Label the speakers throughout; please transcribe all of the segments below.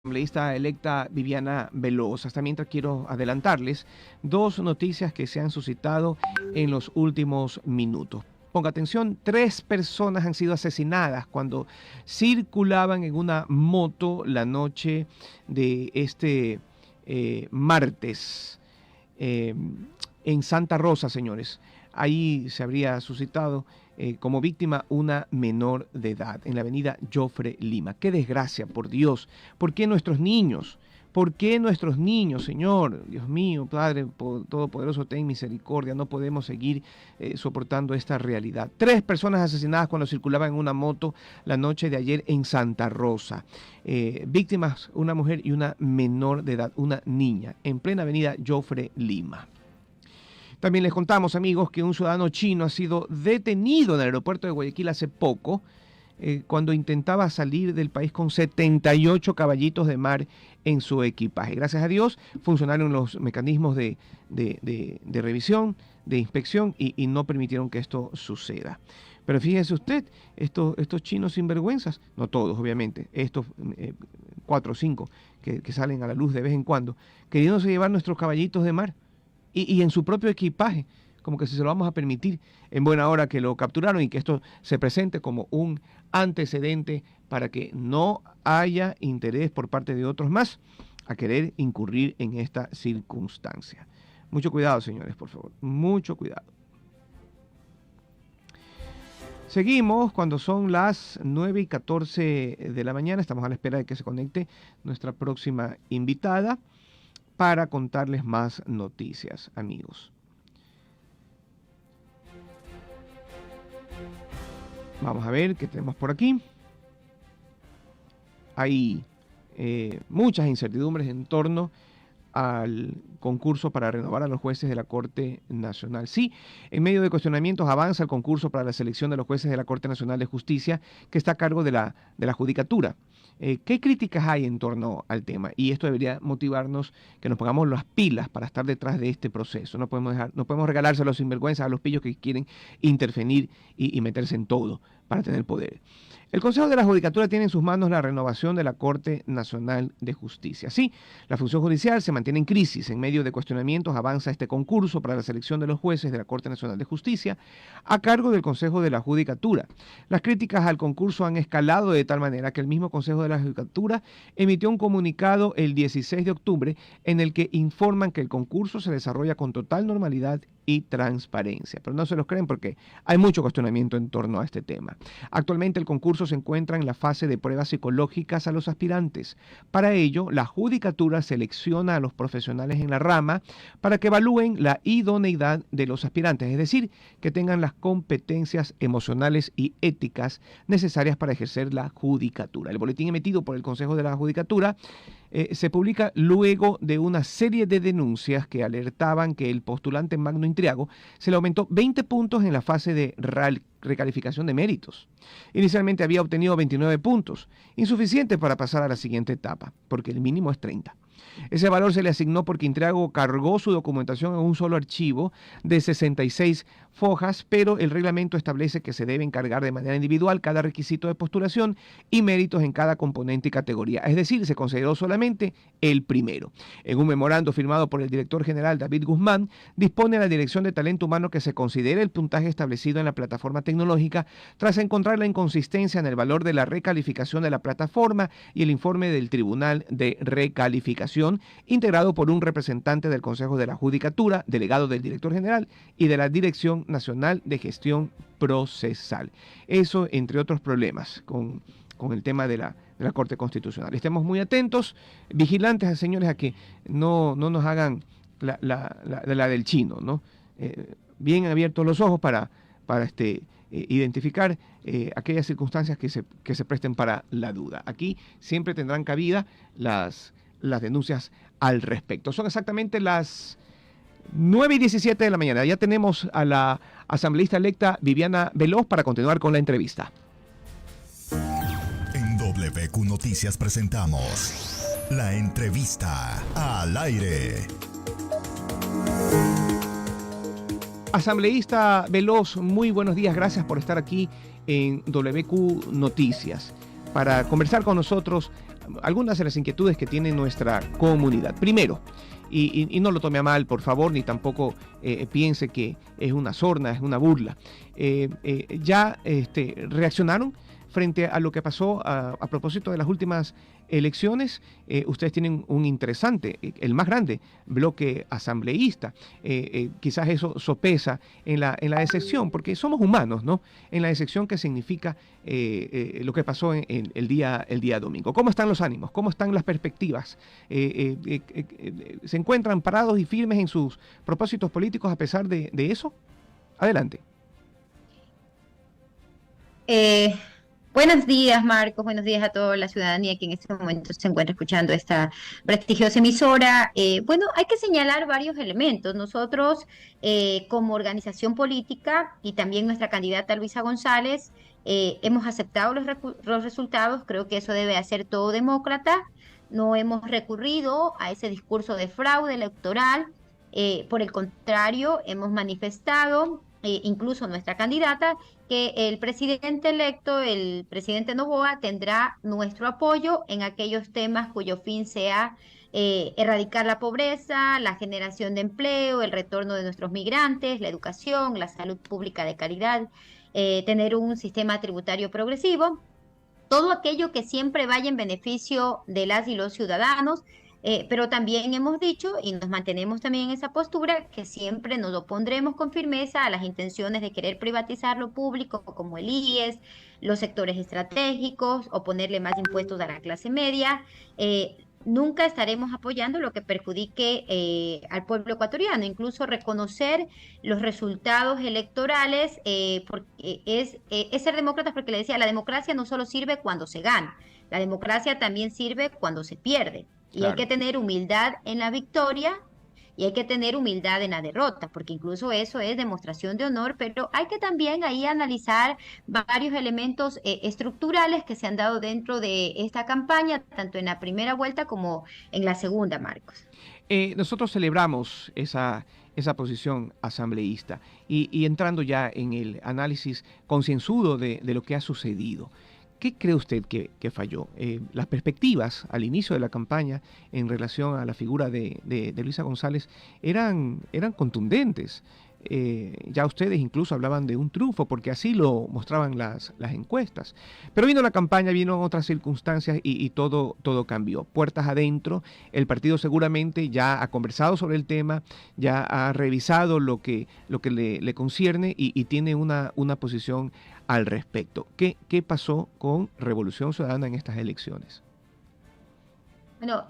Speaker 1: Asambleísta electa Viviana Veloz. Hasta mientras quiero adelantarles dos noticias que se han suscitado en los últimos minutos. Ponga atención, 3 personas han sido asesinadas cuando circulaban en una moto la noche de este martes en Santa Rosa, señores. Ahí se habría suscitado como víctima una menor de edad en la avenida Jofre Lima. ¡Qué desgracia, por Dios! ¿Por qué nuestros niños? ¿Por qué nuestros niños, Señor? Dios mío, Padre Todopoderoso, ten misericordia. No podemos seguir soportando esta realidad. 3 personas asesinadas cuando circulaban en una moto la noche de ayer en Santa Rosa. Víctimas, una mujer y una menor de edad, una niña, en plena avenida Jofre Lima. También les contamos, amigos, que un ciudadano chino ha sido detenido en el aeropuerto de Guayaquil hace poco, cuando intentaba salir del país con 78 caballitos de mar en su equipaje. Gracias a Dios funcionaron los mecanismos de revisión, de inspección y no permitieron que esto suceda. Pero fíjese usted, estos chinos sinvergüenzas, no todos obviamente, estos 4 o 5 que salen a la luz de vez en cuando, queriéndose llevar nuestros caballitos de mar. Y en su propio equipaje, como que si se lo vamos a permitir, en buena hora que lo capturaron y que esto se presente como un antecedente para que no haya interés por parte de otros más a querer incurrir en esta circunstancia. Mucho cuidado, señores, por favor, mucho cuidado. Seguimos cuando son las 9:14 de la mañana, estamos a la espera de que se conecte nuestra próxima invitada para contarles más noticias, amigos. Vamos a ver qué tenemos por aquí. Hay muchas incertidumbres en torno al concurso para renovar a los jueces de la Corte Nacional. Sí, en medio de cuestionamientos avanza el concurso para la selección de los jueces de la Corte Nacional de Justicia, que está a cargo de la judicatura. ¿Qué críticas hay en torno al tema? Y esto debería motivarnos que nos pongamos las pilas para estar detrás de este proceso. No podemos regalárselo a los sinvergüenzas, a los pillos que quieren intervenir y meterse en todo para tener poder. El Consejo de la Judicatura tiene en sus manos la renovación de la Corte Nacional de Justicia. Sí, la función judicial se mantiene en crisis. En medio de cuestionamientos avanza este concurso para la selección de los jueces de la Corte Nacional de Justicia a cargo del Consejo de la Judicatura. Las críticas al concurso han escalado de tal manera que el mismo Consejo de la Judicatura emitió un comunicado el 16 de octubre en el que informan que el concurso se desarrolla con total normalidad y transparencia. Pero no se los creen porque hay mucho cuestionamiento en torno a este tema. Actualmente el concurso se encuentra en la fase de pruebas psicológicas a los aspirantes. Para ello, la Judicatura selecciona a los profesionales en la rama para que evalúen la idoneidad de los aspirantes, es decir, que tengan las competencias emocionales y éticas necesarias para ejercer la judicatura. El boletín emitido por el Consejo de la Judicatura se publica luego de una serie de denuncias que alertaban que el postulante Magno Intriago se le aumentó 20 puntos en la fase de recalificación de méritos. Inicialmente había obtenido 29 puntos, insuficientes para pasar a la siguiente etapa, porque el mínimo es 30. Ese valor se le asignó porque Intriago cargó su documentación en un solo archivo de 66 fojas, pero el reglamento establece que se deben cargar de manera individual cada requisito de postulación y méritos en cada componente y categoría. Es decir, se consideró solamente el primero. En un memorando firmado por el director general David Guzmán, dispone a la Dirección de Talento Humano que se considere el puntaje establecido en la plataforma tecnológica tras encontrar la inconsistencia en el valor de la recalificación de la plataforma y el informe del Tribunal de Recalificación, integrado por un representante del Consejo de la Judicatura, delegado del director general y de la Dirección Nacional de Gestión Procesal. Eso, entre otros problemas, con el tema de la Corte Constitucional. Estemos muy atentos, vigilantes, señores, a que no nos hagan la del chino, ¿no? Bien abiertos los ojos para identificar aquellas circunstancias que se presten para la duda. Aquí siempre tendrán cabida las denuncias al respecto. Son exactamente las 9:17 de la mañana. Ya tenemos a la asambleísta electa Viviana Veloz para continuar con la entrevista.
Speaker 2: En WQ Noticias presentamos la entrevista al aire.
Speaker 1: Asambleísta Veloz, muy buenos días. Gracias por estar aquí en WQ Noticias para conversar con nosotros algunas de las inquietudes que tiene nuestra comunidad. Primero, y no lo tome a mal, por favor, ni tampoco piense que es una sorna, es una burla. Ya reaccionaron frente a lo que pasó a propósito de las últimas elecciones. Ustedes tienen un interesante, el más grande bloque asambleísta. Quizás eso sopesa en la decepción, porque somos humanos, ¿no? En la decepción que significa lo que pasó en el día domingo. ¿Cómo están los ánimos? ¿Cómo están las perspectivas? ¿Se encuentran parados y firmes en sus propósitos políticos a pesar de eso? Adelante.
Speaker 3: Buenos días, Marcos. Buenos días a toda la ciudadanía que en este momento se encuentra escuchando esta prestigiosa emisora. Bueno, hay que señalar varios elementos. Nosotros, como organización política y también nuestra candidata Luisa González, hemos aceptado los resultados. Creo que eso debe hacer todo demócrata. No hemos recurrido a ese discurso de fraude electoral. Por el contrario, hemos manifestado, incluso nuestra candidata, que el presidente electo, el presidente Noboa, tendrá nuestro apoyo en aquellos temas cuyo fin sea erradicar la pobreza, la generación de empleo, el retorno de nuestros migrantes, la educación, la salud pública de calidad, tener un sistema tributario progresivo, todo aquello que siempre vaya en beneficio de las y los ciudadanos. Pero también hemos dicho, y nos mantenemos también en esa postura, que siempre nos opondremos con firmeza a las intenciones de querer privatizar lo público, como el IES, los sectores estratégicos, o ponerle más impuestos a la clase media. Nunca estaremos apoyando lo que perjudique al pueblo ecuatoriano, incluso reconocer los resultados electorales, porque es ser demócratas, porque le decía, la democracia no solo sirve cuando se gana, la democracia también sirve cuando se pierde. Y
Speaker 1: Claro.
Speaker 3: hay que tener humildad en la victoria y hay que tener humildad en la derrota, porque incluso eso es demostración de honor, pero hay que también ahí analizar varios elementos estructurales que se han dado dentro de esta campaña, tanto en la primera vuelta como en la segunda, Marcos.
Speaker 1: Nosotros celebramos esa posición asambleísta y entrando ya en el análisis concienzudo de lo que ha sucedido. ¿Qué cree usted que falló? Las perspectivas al inicio de la campaña en relación a la figura de Luisa González eran contundentes. Ya ustedes incluso hablaban de un triunfo, porque así lo mostraban las encuestas. Pero vino la campaña, vino otras circunstancias y todo cambió. Puertas adentro, el partido seguramente ya ha conversado sobre el tema, ya ha revisado lo que le concierne y tiene una posición al respecto. ¿Qué pasó con Revolución Ciudadana en estas elecciones?
Speaker 3: Bueno,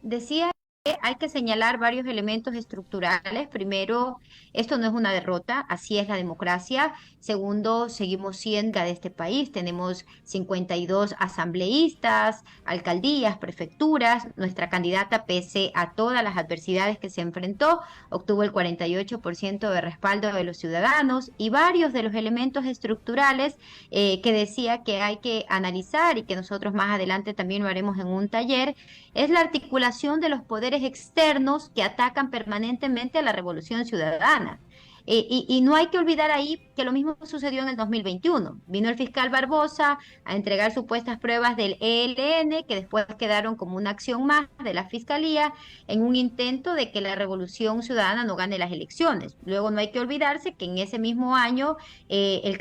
Speaker 3: decía que hay que señalar varios elementos estructurales. Primero, esto no es una derrota, así es la democracia. Segundo, seguimos siendo de este país. Tenemos 52 asambleístas, alcaldías, prefecturas. Nuestra candidata, pese a todas las adversidades que se enfrentó, obtuvo el 48% de respaldo de los ciudadanos, y varios de los elementos estructurales que decía que hay que analizar y que nosotros más adelante también lo haremos en un taller, es la articulación de los poderes externos que atacan permanentemente a la revolución ciudadana. Y no hay que olvidar ahí que lo mismo sucedió en el 2021. Vino el fiscal Barbosa a entregar supuestas pruebas del ELN, que después quedaron como una acción más de la fiscalía en un intento de que la revolución ciudadana no gane las elecciones. Luego no hay que olvidarse que en ese mismo año el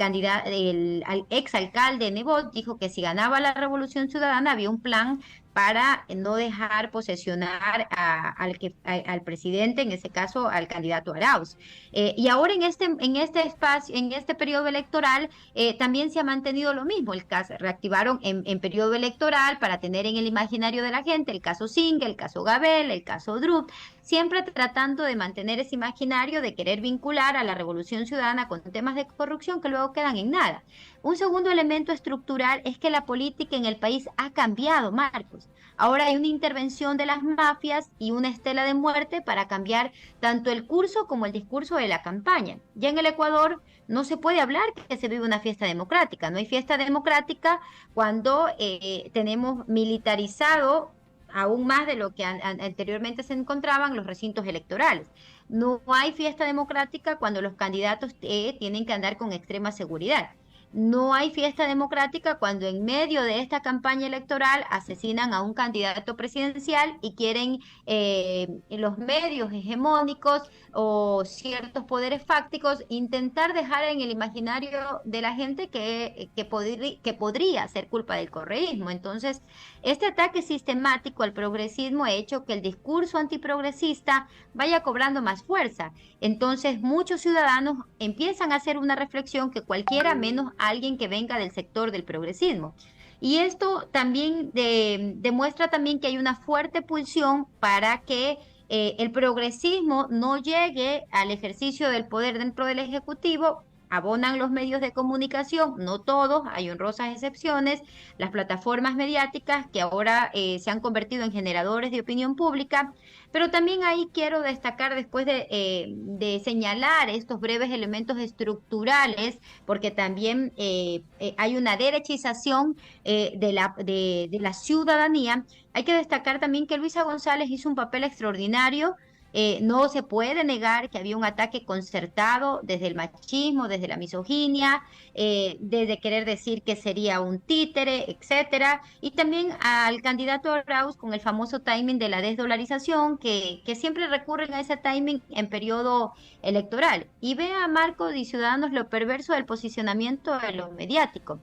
Speaker 3: exalcalde Nebot dijo que si ganaba la revolución ciudadana había un plan para no dejar posesionar al presidente, en ese caso al candidato Arauz. Y ahora en este espacio, en este periodo electoral, también se ha mantenido lo mismo. El caso, reactivaron en periodo electoral para tener en el imaginario de la gente el caso Singa, el caso Gabel, el caso Drup, siempre tratando de mantener ese imaginario de querer vincular a la revolución ciudadana con temas de corrupción que luego quedan en nada. Un segundo elemento estructural es que la política en el país ha cambiado, Marcos. Ahora hay una intervención de las mafias y una estela de muerte para cambiar tanto el curso como el discurso de la campaña. Ya en el Ecuador no se puede hablar que se vive una fiesta democrática. No hay fiesta democrática cuando tenemos militarizado aún más de lo que anteriormente se encontraban los recintos electorales. No hay fiesta democrática cuando los candidatos tienen que andar con extrema seguridad. no hay fiesta democrática cuando en medio de esta campaña electoral asesinan a un candidato presidencial y quieren los medios hegemónicos o ciertos poderes fácticos intentar dejar en el imaginario de la gente que podría ser culpa del correísmo. Entonces, este ataque sistemático al progresismo ha hecho que el discurso antiprogresista vaya cobrando más fuerza. Entonces, muchos ciudadanos empiezan a hacer una reflexión que cualquiera menos alguien que venga del sector del progresismo. Y esto también demuestra también que hay una fuerte pulsión para que el progresismo no llegue al ejercicio del poder dentro del Ejecutivo. Abonan los medios de comunicación, no todos, hay honrosas excepciones, las plataformas mediáticas que ahora se han convertido en generadores de opinión pública, pero también ahí quiero destacar, después de señalar estos breves elementos estructurales, porque también hay una derechización de la ciudadanía, hay que destacar también que Luisa González hizo un papel extraordinario. No se puede negar que había un ataque concertado desde el machismo, desde la misoginia, desde querer decir que sería un títere, etcétera, y también al candidato Arauz con el famoso timing de la desdolarización, que siempre recurren a ese timing en periodo electoral. Y vea, Marcos y Ciudadanos, lo perverso del posicionamiento de lo mediático.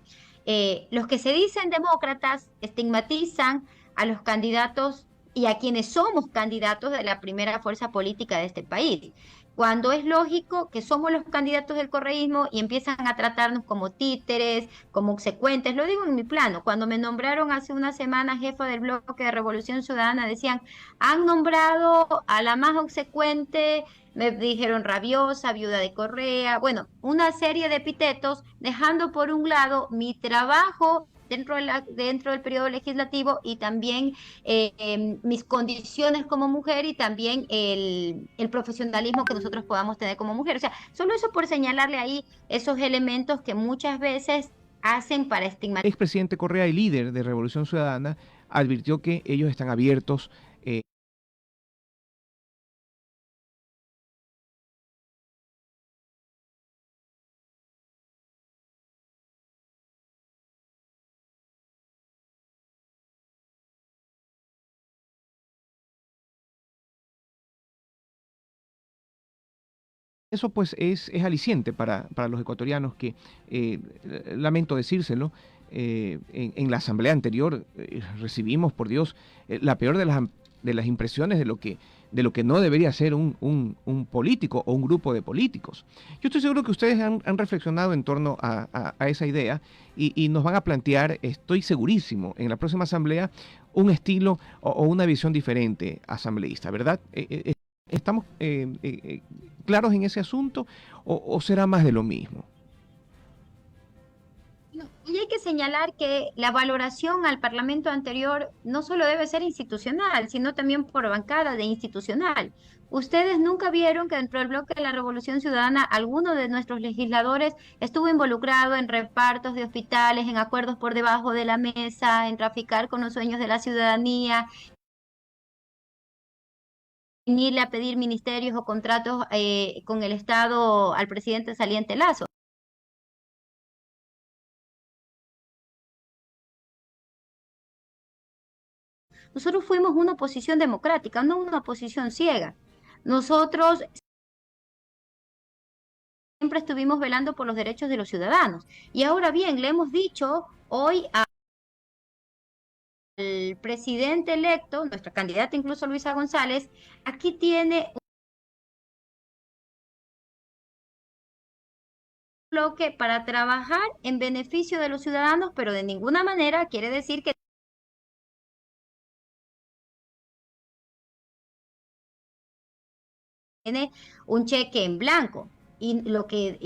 Speaker 3: Los que se dicen demócratas estigmatizan a los candidatos y a quienes somos candidatos de la primera fuerza política de este país, cuando es lógico que somos los candidatos del correísmo y empiezan a tratarnos como títeres, como obsecuentes. Lo digo en mi plano, cuando me nombraron hace una semana jefa del bloque de Revolución Ciudadana, decían, han nombrado a la más obsecuente, me dijeron rabiosa, viuda de Correa, bueno, una serie de epítetos, dejando por un lado mi trabajo dentro del periodo legislativo y también mis condiciones como mujer y también el profesionalismo que nosotros podamos tener como mujer. O sea, solo eso por señalarle ahí esos elementos que muchas veces hacen para estigmatizar.
Speaker 1: Expresidente Correa y líder de Revolución Ciudadana advirtió que ellos están abiertos. Eso pues es aliciente para los ecuatorianos que, eh, lamento decírselo, en la asamblea anterior recibimos, por Dios, la peor de las impresiones de lo que no debería ser un político o un grupo de políticos. Yo estoy seguro que ustedes han reflexionado en torno a esa idea y nos van a plantear, estoy segurísimo, en la próxima asamblea un estilo o una visión diferente asambleísta, ¿verdad? ¿Estamos claros en ese asunto o será más de lo mismo?
Speaker 3: No, y hay que señalar que la valoración al Parlamento anterior no solo debe ser institucional, sino también por bancada de institucional. Ustedes nunca vieron que dentro del bloque de la Revolución Ciudadana alguno de nuestros legisladores estuvo involucrado en repartos de hospitales, en acuerdos por debajo de la mesa, en traficar con los sueños de la ciudadanía, en irle a pedir ministerios o contratos con el Estado al presidente saliente Lazo. Nosotros fuimos una oposición democrática, no una oposición ciega. Nosotros siempre estuvimos velando por los derechos de los ciudadanos. Y ahora bien, le hemos dicho hoy al presidente electo, nuestra candidata incluso Luisa González, aquí tiene un bloque para trabajar en beneficio de los ciudadanos, pero de ninguna manera quiere decir que tiene un cheque en blanco. Y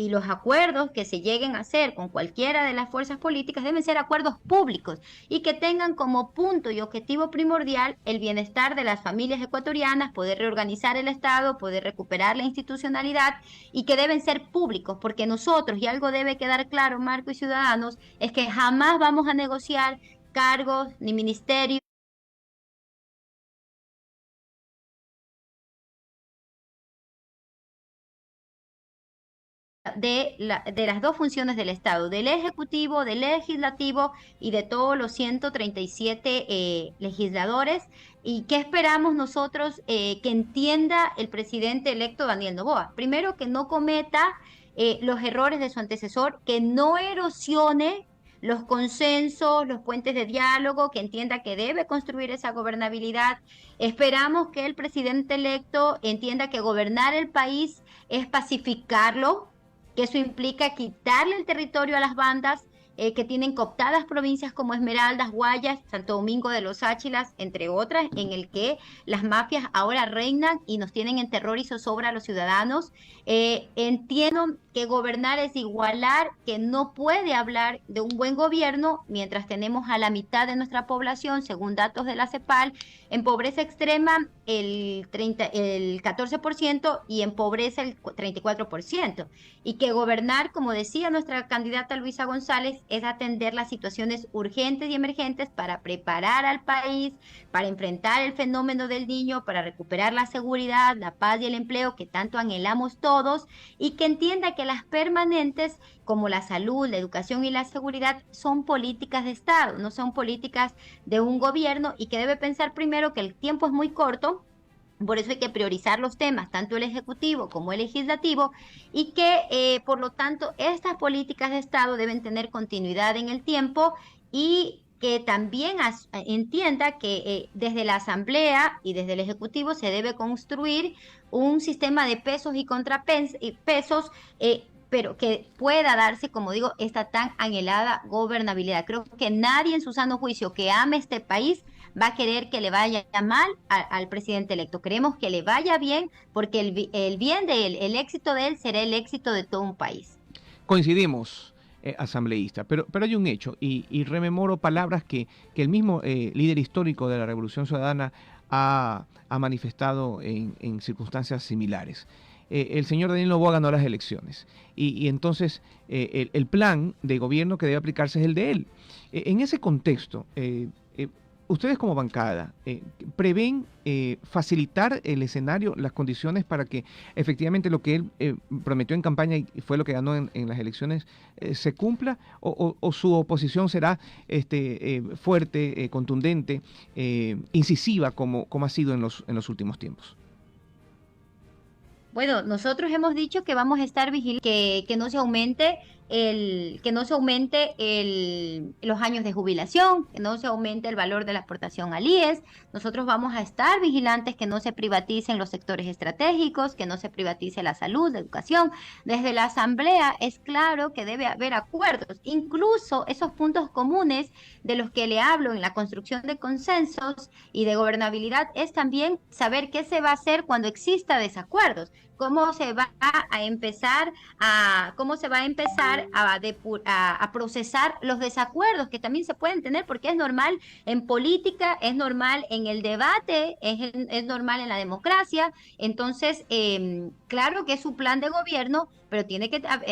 Speaker 3: los acuerdos que se lleguen a hacer con cualquiera de las fuerzas políticas deben ser acuerdos públicos y que tengan como punto y objetivo primordial el bienestar de las familias ecuatorianas, poder reorganizar el Estado, poder recuperar la institucionalidad y que deben ser públicos, porque nosotros, y algo debe quedar claro, Marco y ciudadanos, es que jamás vamos a negociar cargos ni ministerios de las dos funciones del Estado, del Ejecutivo, del Legislativo y de todos los 137 legisladores. ¿Y qué esperamos nosotros que entienda el presidente electo Daniel Noboa? Primero, que no cometa los errores de su antecesor, que no erosione los consensos, los puentes de diálogo, que entienda que debe construir esa gobernabilidad. Esperamos que el presidente electo entienda que gobernar el país es pacificarlo, que eso implica quitarle el territorio a las bandas que tienen cooptadas provincias como Esmeraldas, Guayas, Santo Domingo de los Áchilas, entre otras, en el que las mafias ahora reinan y nos tienen en terror y zozobra a los ciudadanos. Entiendo que gobernar es igualar, que no puede hablar de un buen gobierno mientras tenemos a la mitad de nuestra población, según datos de la CEPAL, en pobreza extrema el 14% y en pobreza el 34%. Y que gobernar, como decía nuestra candidata Luisa González, es atender las situaciones urgentes y emergentes para preparar al país, para enfrentar el fenómeno del niño, para recuperar la seguridad, la paz y el empleo que tanto anhelamos todos, y que entienda que las permanentes, como la salud, la educación y la seguridad, son políticas de Estado, no son políticas de un gobierno, y que debe pensar primero que el tiempo es muy corto. Por eso hay que priorizar los temas, tanto el Ejecutivo como el Legislativo, y que, por lo tanto, estas políticas de Estado deben tener continuidad en el tiempo, y que también entienda que desde la Asamblea y desde el Ejecutivo se debe construir un sistema de pesos y contrapesos, pero que pueda darse, como digo, esta tan anhelada gobernabilidad. Creo que nadie en su sano juicio que ame este país va a querer que le vaya mal al presidente electo. Queremos que le vaya bien, porque el bien de él, el éxito de él será el éxito de todo un país.
Speaker 1: Coincidimos, asambleísta, pero hay un hecho, y rememoro palabras que el mismo líder histórico de la Revolución Ciudadana ha manifestado en circunstancias similares. El señor Daniel Noboa ganó las elecciones, y entonces el plan de gobierno que debe aplicarse es el de él. En ese contexto, ustedes como bancada, ¿prevén facilitar el escenario, las condiciones para que efectivamente lo que él prometió en campaña y fue lo que ganó en las elecciones se cumpla? ¿O su oposición será fuerte, contundente, incisiva como ha sido en los últimos tiempos?
Speaker 3: Bueno, nosotros hemos dicho que vamos a estar vigilantes, que no se aumente los años de jubilación, que no se aumente el valor de la aportación al IES. Nosotros vamos a estar vigilantes que no se privaticen los sectores estratégicos, que no se privatice la salud, la educación. Desde la Asamblea es claro que debe haber acuerdos, incluso esos puntos comunes de los que le hablo en la construcción de consensos y de gobernabilidad, es también saber qué se va a hacer cuando exista desacuerdos. Cómo se va a empezar a procesar los desacuerdos que también se pueden tener, porque es normal en política, es normal en el debate, es normal en la democracia. Entonces, claro que es su plan de gobierno, pero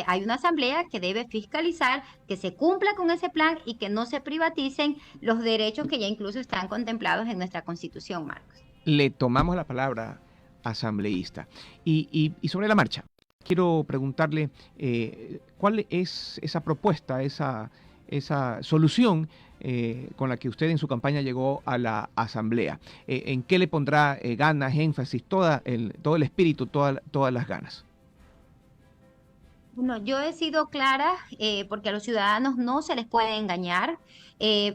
Speaker 3: hay una asamblea que debe fiscalizar que se cumpla con ese plan y que no se privaticen los derechos que ya incluso están contemplados en nuestra Constitución, Marcos.
Speaker 1: Le tomamos la palabra, asambleísta. Y sobre la marcha, quiero preguntarle cuál es esa propuesta, esa solución con la que usted en su campaña llegó a la asamblea. ¿En qué le pondrá ganas, énfasis, todo el espíritu, todas las ganas?
Speaker 3: Bueno, yo he sido clara porque a los ciudadanos no se les puede engañar.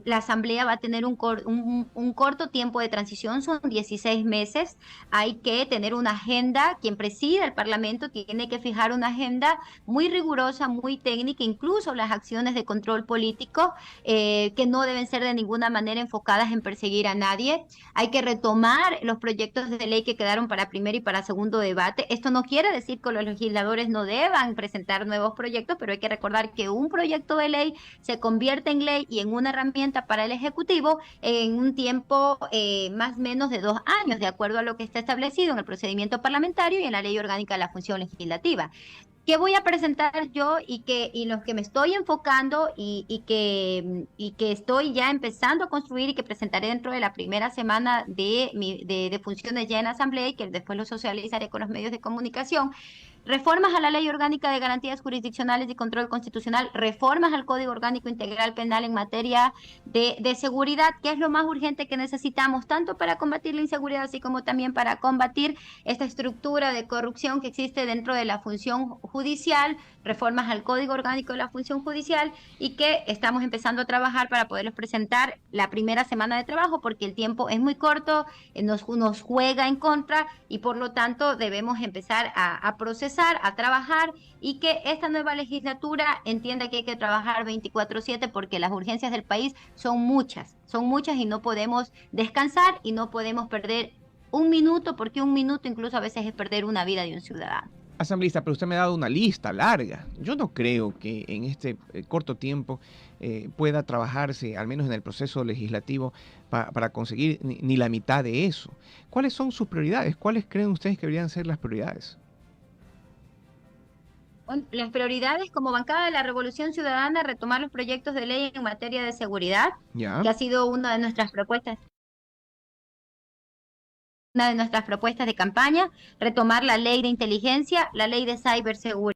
Speaker 3: La asamblea va a tener un corto tiempo de transición, son 16 meses. Hay que tener una agenda. Quien presida el Parlamento tiene que fijar una agenda muy rigurosa, muy técnica, incluso las acciones de control político, que no deben ser de ninguna manera enfocadas en perseguir a nadie. Hay que retomar los proyectos de ley que quedaron para primer y para segundo debate. Esto no quiere decir que los legisladores no deban presentar nuevos proyectos, pero hay que recordar que un proyecto de ley se convierte en ley y en una herramienta para el Ejecutivo en un tiempo más o menos de 2 años, de acuerdo a lo que está establecido en el procedimiento parlamentario y en la Ley Orgánica de la Función Legislativa. ¿Qué voy a presentar yo y los que me estoy enfocando y que estoy ya empezando a construir y que presentaré dentro de la primera semana de funciones ya en asamblea y que después lo socializaré con los medios de comunicación? reformas a la Ley Orgánica de Garantías Jurisdiccionales y Control Constitucional, reformas al Código Orgánico Integral Penal en materia de seguridad, que es lo más urgente que necesitamos, tanto para combatir la inseguridad, así como también para combatir esta estructura de corrupción que existe dentro de la función judicial, reformas al Código Orgánico de la Función Judicial, y que estamos empezando a trabajar para poderlos presentar la primera semana de trabajo, porque el tiempo es muy corto, nos juega en contra, y por lo tanto debemos empezar a procesar, a trabajar, y que esta nueva legislatura entienda que hay que trabajar 24/7, porque las urgencias del país son muchas y no podemos descansar y no podemos perder un minuto, porque un minuto incluso a veces es perder una vida de un ciudadano.
Speaker 1: Asambleísta, pero usted me ha dado una lista larga. Yo no creo que en este corto tiempo pueda trabajarse, al menos en el proceso legislativo, para conseguir ni la mitad de eso. ¿Cuáles son sus prioridades? ¿Cuáles creen ustedes que deberían ser las prioridades?
Speaker 3: Bueno, las prioridades como bancada de la Revolución Ciudadana, retomar los proyectos de ley en materia de seguridad,
Speaker 1: Ya.
Speaker 3: que ha sido una de nuestras propuestas de campaña, retomar la ley de inteligencia, la ley de ciberseguridad,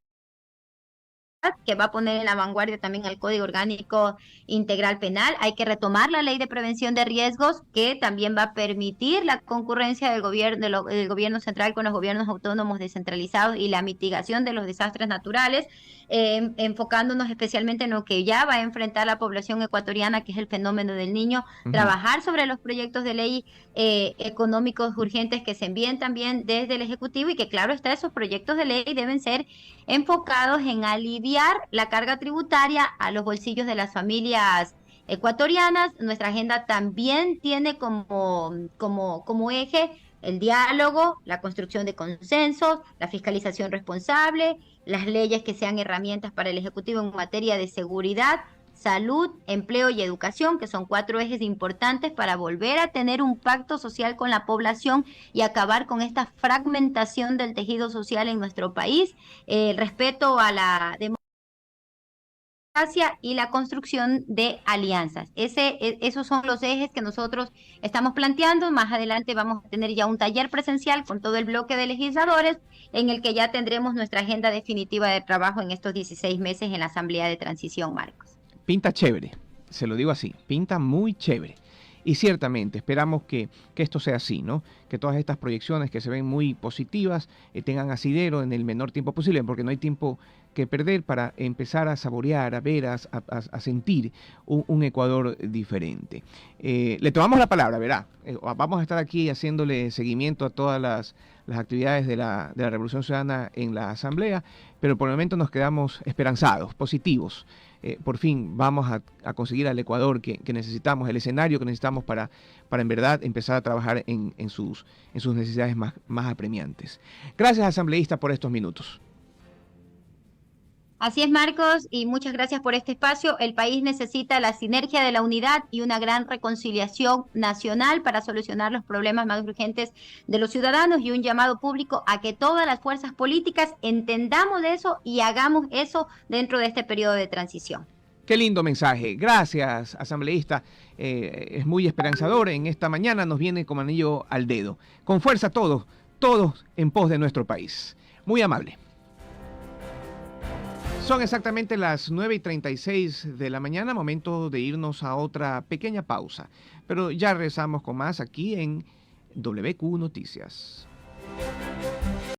Speaker 3: que va a poner en la vanguardia también al Código Orgánico Integral Penal. Hay que retomar la ley de prevención de riesgos, que también va a permitir la concurrencia del gobierno central con los gobiernos autónomos descentralizados y la mitigación de los desastres naturales, enfocándonos especialmente en lo que ya va a enfrentar la población ecuatoriana, que es el fenómeno del Niño,
Speaker 1: Ujú.
Speaker 3: trabajar sobre los proyectos de ley económicos urgentes que se envíen también desde el Ejecutivo, y que claro está, esos proyectos de ley deben ser enfocados en aliviar la carga tributaria a los bolsillos de las familias ecuatorianas. Nuestra agenda también tiene como eje el diálogo, la construcción de consensos, la fiscalización responsable, las leyes que sean herramientas para el Ejecutivo en materia de seguridad, salud, empleo y educación, que son 4 ejes importantes para volver a tener un pacto social con la población y acabar con esta fragmentación del tejido social en nuestro país, el respeto a la democracia y la construcción de alianzas. Esos son los ejes que nosotros estamos planteando. Más adelante vamos a tener ya un taller presencial con todo el bloque de legisladores, en el que ya tendremos nuestra agenda definitiva de trabajo en estos 16 meses en la Asamblea de Transición, Marcos.
Speaker 1: Pinta chévere, se lo digo así, pinta muy chévere. Y ciertamente esperamos que esto sea así, ¿no? Que todas estas proyecciones que se ven muy positivas tengan asidero en el menor tiempo posible, porque no hay tiempo que perder para empezar a saborear, a ver, a sentir un Ecuador diferente. Le tomamos la palabra, verá. Vamos a estar aquí haciéndole seguimiento a todas las actividades de la Revolución Ciudadana en la Asamblea, pero por el momento nos quedamos esperanzados, positivos. Por fin vamos a conseguir al Ecuador que necesitamos, el escenario que necesitamos para en verdad empezar a trabajar en sus necesidades más apremiantes. Gracias, asambleísta, por estos minutos.
Speaker 3: Así es, Marcos, y muchas gracias por este espacio. El país necesita la sinergia de la unidad y una gran reconciliación nacional para solucionar los problemas más urgentes de los ciudadanos, y un llamado público a que todas las fuerzas políticas entendamos de eso y hagamos eso dentro de este periodo de transición.
Speaker 1: Qué lindo mensaje. Gracias, asambleísta. Es muy esperanzador. En esta mañana nos viene como anillo al dedo. Con fuerza todos, todos en pos de nuestro país. Muy amable. Son exactamente las 9:36 de la mañana, momento de irnos a otra pequeña pausa. Pero ya regresamos con más aquí en WQ Noticias.